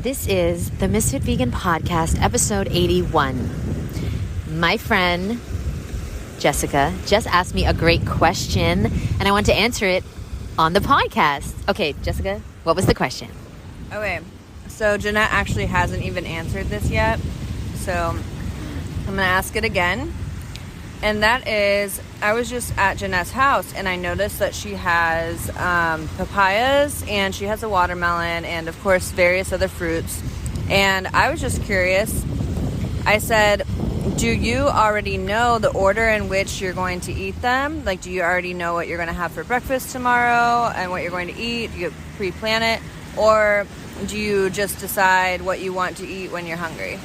This is the Ms.FitVegan podcast, episode 81. My friend Jessica just asked me a great question, and I want to answer it on the podcast. Okay, Jessica, what was the question? Okay, so Jeanette actually hasn't even answered this yet, so I'm going to ask it again. And that is, I was just at Jeanette's house, and I noticed that she has papayas, and she has a watermelon, and of course various other fruits. And I was just curious. I said, do you already know the order in which you're going to eat them? Like, do you already know what you're going to have for breakfast tomorrow and what you're going to eat? Do you pre-plan it? Or do you just decide what you want to eat when you're hungry?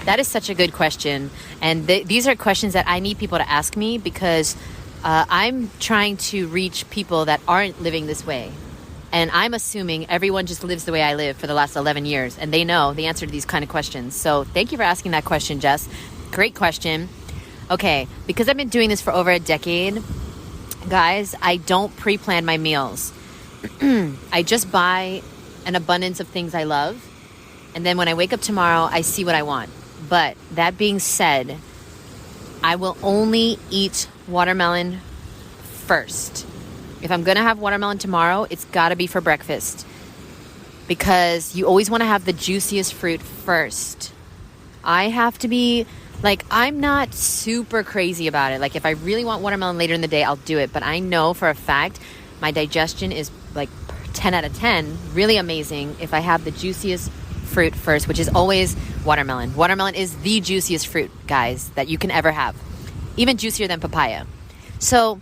That is such a good question. And these are questions that I need people to ask me because I'm trying to reach people that aren't living this way. And I'm assuming everyone just lives the way I live for the last 11 years. And they know the answer to these kind of questions. So thank you for asking that question, Jess. Great question. Okay, because I've been doing this for over a decade, guys, I don't pre-plan my meals. I just buy an abundance of things I love. And then when I wake up tomorrow, I see what I want. But that being said, I will only eat watermelon first. If I'm going to have watermelon tomorrow, it's got to be for breakfast. Because you always want to have the juiciest fruit first. I have to be, I'm not super crazy about it. Like, if I really want watermelon later in the day, I'll do it. But I know for a fact my digestion is 10 out of 10, really amazing if I have the juiciest fruit first, which is always watermelon. Watermelon is the juiciest fruit, guys, that you can ever have. Even juicier than papaya. So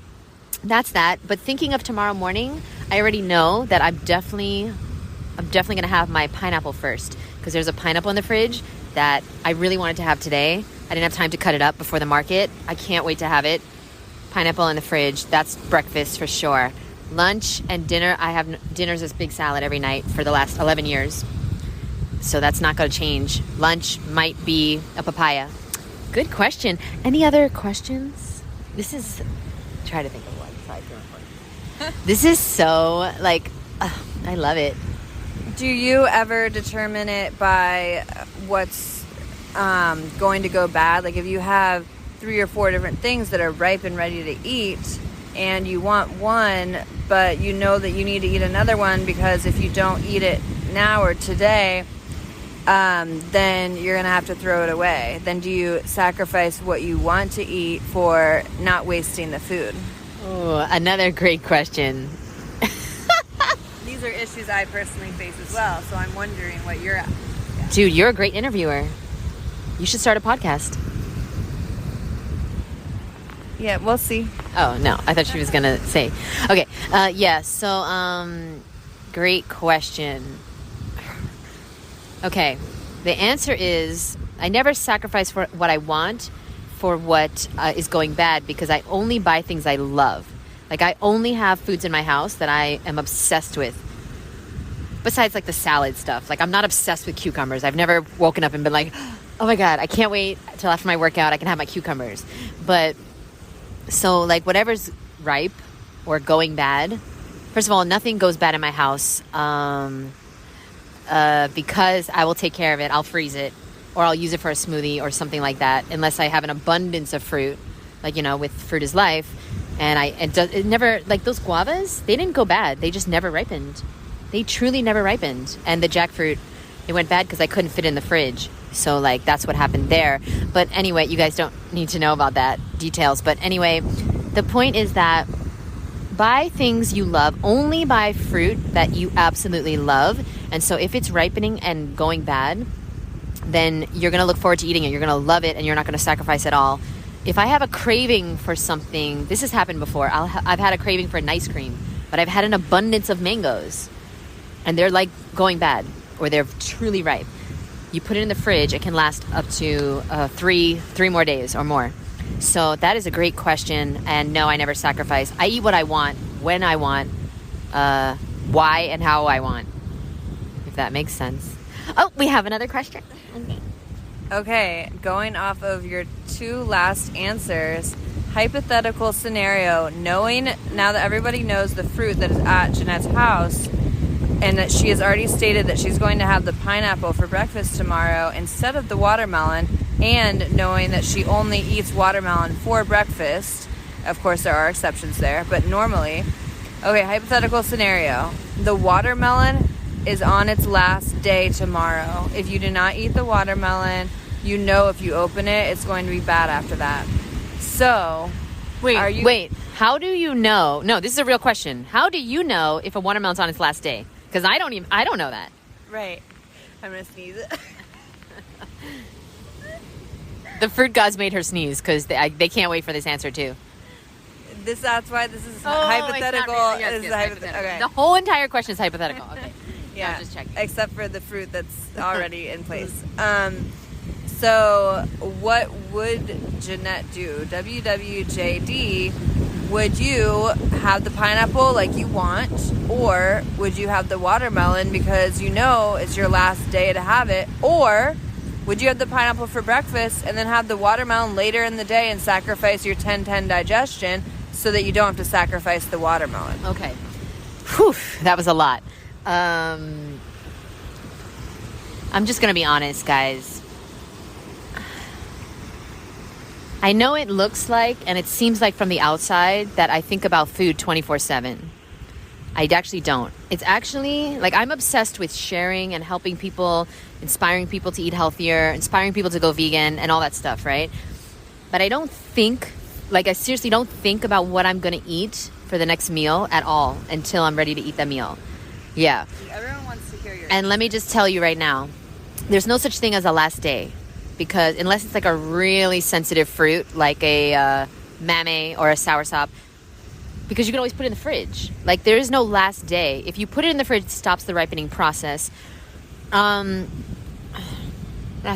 that's that. But thinking of tomorrow morning, I already know that I'm definitely going to have my pineapple first, because there's a pineapple in the fridge that I really wanted to have today. I didn't have time to cut it up before the market. I can't wait to have it. Pineapple in the fridge. That's breakfast for sure. Lunch and dinner, I have dinner's this big salad every night for the last 11 years. So that's not going to change. Lunch might be a papaya. Good question. Any other questions? Try to think of one. This is so, I love it. Do you ever determine it by what's going to go bad? Like, if you have 3 or 4 different things that are ripe and ready to eat, and you want one, but you know that you need to eat another one because if you don't eat it now or today, then you're going to have to throw it away. Then do you sacrifice what you want to eat for not wasting the food? Oh, another great question. These are issues I personally face as well, so I'm wondering what you're at. Yeah. Dude, you're a great interviewer. You should start a podcast. Yeah, we'll see. Oh, no. I thought she was going to say. Okay. Great question. Okay. The answer is I never sacrifice for what I want for what is going bad, because I only buy things I love. I only have foods in my house that I am obsessed with. Besides, the salad stuff. I'm not obsessed with cucumbers. I've never woken up and been like, oh my God, I can't wait till after my workout I can have my cucumbers. But so whatever's ripe or going bad, first of all, nothing goes bad in my house because I will take care of it. I'll freeze it, or I'll use it for a smoothie or something like that, unless I have an abundance of fruit, with fruit is life. And it never, those guavas, they didn't go bad. They just never ripened. They truly never ripened. And the jackfruit, it went bad because I couldn't fit it in the fridge. So that's what happened there. But anyway, you guys don't need to know about that details. But anyway, the point is that buy things you love. Only buy fruit that you absolutely love. And so if it's ripening and going bad, then you're going to look forward to eating it. You're going to love it, and you're not going to sacrifice it all. If I have a craving for something, this has happened before. I've had a craving for an ice cream, but I've had an abundance of mangoes, and they're going bad, or they're truly ripe. You put it in the fridge, it can last up to three more days or more. So that is a great question. And no, I never sacrifice. I eat what I want, when I want, why and how I want, if that makes sense. Oh, we have another question. Okay, going off of your 2 last answers, hypothetical scenario, knowing now that everybody knows the fruit that is at Jeanette's house, and that she has already stated that she's going to have the pineapple for breakfast tomorrow instead of the watermelon, and knowing that she only eats watermelon for breakfast. Of course, there are exceptions there, but normally, okay, hypothetical scenario. The watermelon is on its last day tomorrow. If you do not eat the watermelon, you know if you open it, it's going to be bad after that. So, wait. How do you know? No, this is a real question. How do you know if a watermelon's on its last day? Because I don't know that. Right. I'm going to sneeze it. The fruit gods made her sneeze because they can't wait for this answer too. That's why this is hypothetical. Okay. The whole entire question is hypothetical. Okay. Yeah. Just checking. Except for the fruit that's already in place. So what would Jeanette do? WWJD, would you have the pineapple like you want, or would you have the watermelon because you know it's your last day to have it, or would you have the pineapple for breakfast and then have the watermelon later in the day and sacrifice your 10-10 digestion so that you don't have to sacrifice the watermelon? Okay. Whew, that was a lot. I'm just going to be honest, guys. I know it looks like, and it seems like from the outside, that I think about food 24/7. I actually don't. It's actually, like, I'm obsessed with sharing and helping people, inspiring people to eat healthier, inspiring people to go vegan and all that stuff, right? But I don't think, like, I seriously don't think about what I'm going to eat for the next meal at all until I'm ready to eat that meal. Yeah. Everyone wants to hear your... And let me just tell you right now, there's no such thing as a last day, because unless it's like a really sensitive fruit, like a mamey or a soursop, because you can always put it in the fridge. Like, there is no last day. If you put it in the fridge, it stops the ripening process. That's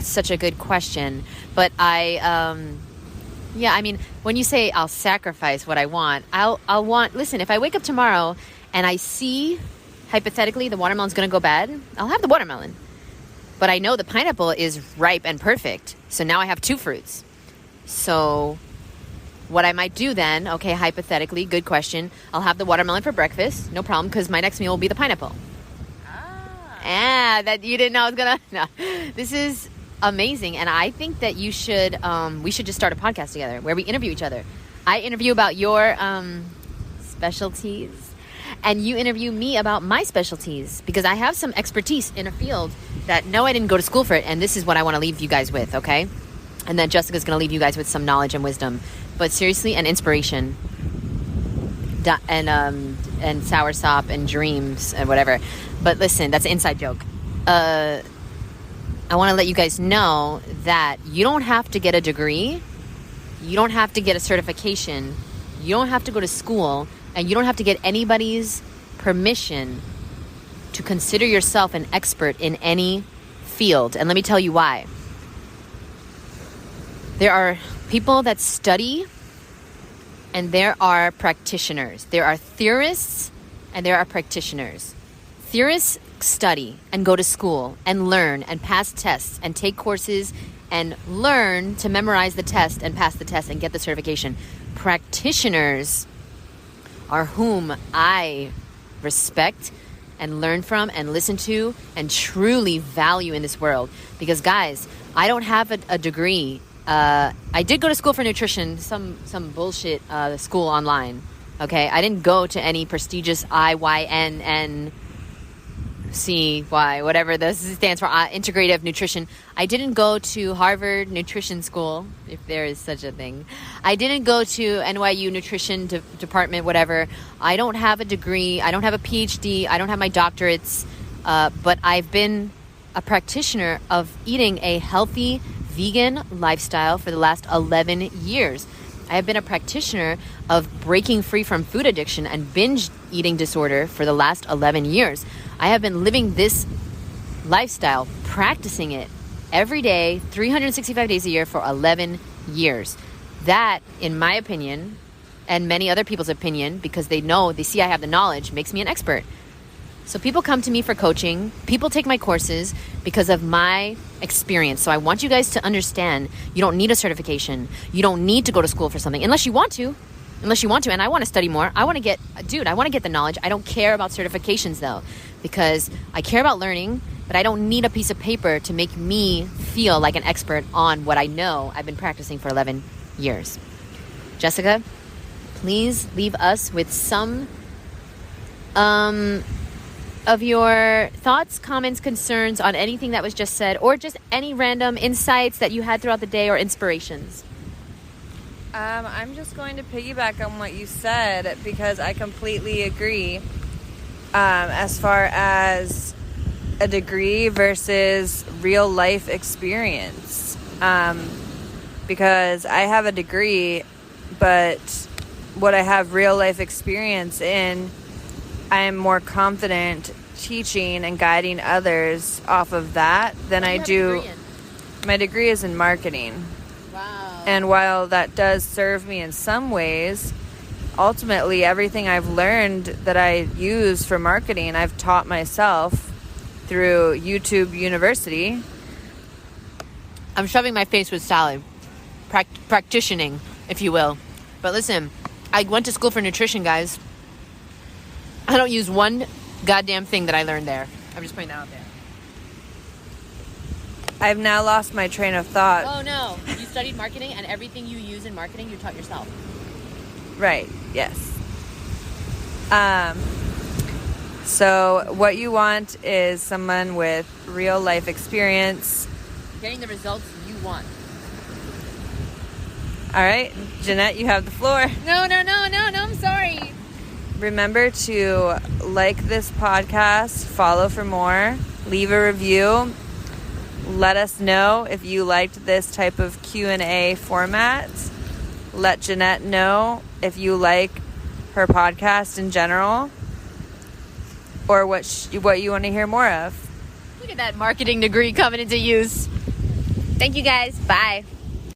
such a good question. But I mean, when you say I'll sacrifice what I want, I'll want, listen, if I wake up tomorrow and I see, hypothetically, the watermelon's going to go bad, I'll have the watermelon. But I know the pineapple is ripe and perfect. So now I have two fruits. So what I might do then, okay, hypothetically, good question, I'll have the watermelon for breakfast, no problem, because my next meal will be the pineapple. That you didn't know I was gonna... No. This is amazing, and I think that you should, we should just start a podcast together where we interview each other. I interview about your specialties, and you interview me about my specialties, because I have some expertise in a field that, no, I didn't go to school for it, and this is what I want to leave you guys with, okay? And then Jessica's going to leave you guys with some knowledge and wisdom. But seriously, and inspiration, and soursop and dreams and whatever. But listen, that's an inside joke. I want to let you guys know that you don't have to get a degree. You don't have to get a certification. You don't have to go to school. And you don't have to get anybody's permission to consider yourself an expert in any field. And let me tell you why. There are people that study, and there are practitioners. There are theorists, and there are practitioners. Theorists study and go to school and learn and pass tests and take courses and learn to memorize the test and pass the test and get the certification. Practitioners are whom I respect and learn from and listen to and truly value in this world. Because, guys, I don't have a degree. I did go to school for nutrition, some bullshit school online. Okay, I didn't go to any prestigious IYNNCY, whatever this stands for, integrative nutrition. I didn't go to Harvard Nutrition School, if there is such a thing. I didn't go to NYU Nutrition Department, whatever. I don't have a degree. I don't have a PhD. I don't have my doctorates. But I've been a practitioner of eating a healthy vegan lifestyle for the last 11 years. I have been a practitioner of breaking free from food addiction and binge eating disorder for the last 11 years. I have been living this lifestyle, practicing it every day, 365 days a year for 11 years. That, in my opinion, and many other people's opinion, because they see I have the knowledge, makes me an expert. So people come to me for coaching. People take my courses because of my experience. So I want you guys to understand, you don't need a certification. You don't need to go to school for something unless you want to. And I want to study more. I want to get the knowledge. I don't care about certifications though, because I care about learning, but I don't need a piece of paper to make me feel like an expert on what I know I've been practicing for 11 years. Jessica, please leave us with some of your thoughts, comments, concerns on anything that was just said, or just any random insights that you had throughout the day or inspirations. I'm just going to piggyback on what you said because I completely agree. As far as a degree versus real life experience. Because I have a degree, but what I have real life experience in, I am more confident teaching and guiding others off of that than I do. My degree is in marketing. Wow. And while that does serve me in some ways, ultimately everything I've learned that I use for marketing, I've taught myself through YouTube University. I'm shoving my face with salad, practicing, if you will. But listen, I went to school for nutrition, guys. I don't use one goddamn thing that I learned there. I'm just putting that out there. I've now lost my train of thought. Oh no, you studied marketing and everything you use in marketing you taught yourself. Right, yes. So what you want is someone with real life experience. Getting the results you want. All right, Jeanette, you have the floor. No, I'm sorry. Remember to like this podcast, follow for more, leave a review. Let us know if you liked this type of Q&A format. Let Jeanette know if you like her podcast in general or what you want to hear more of. Look at that marketing degree coming into use. Thank you guys. Bye.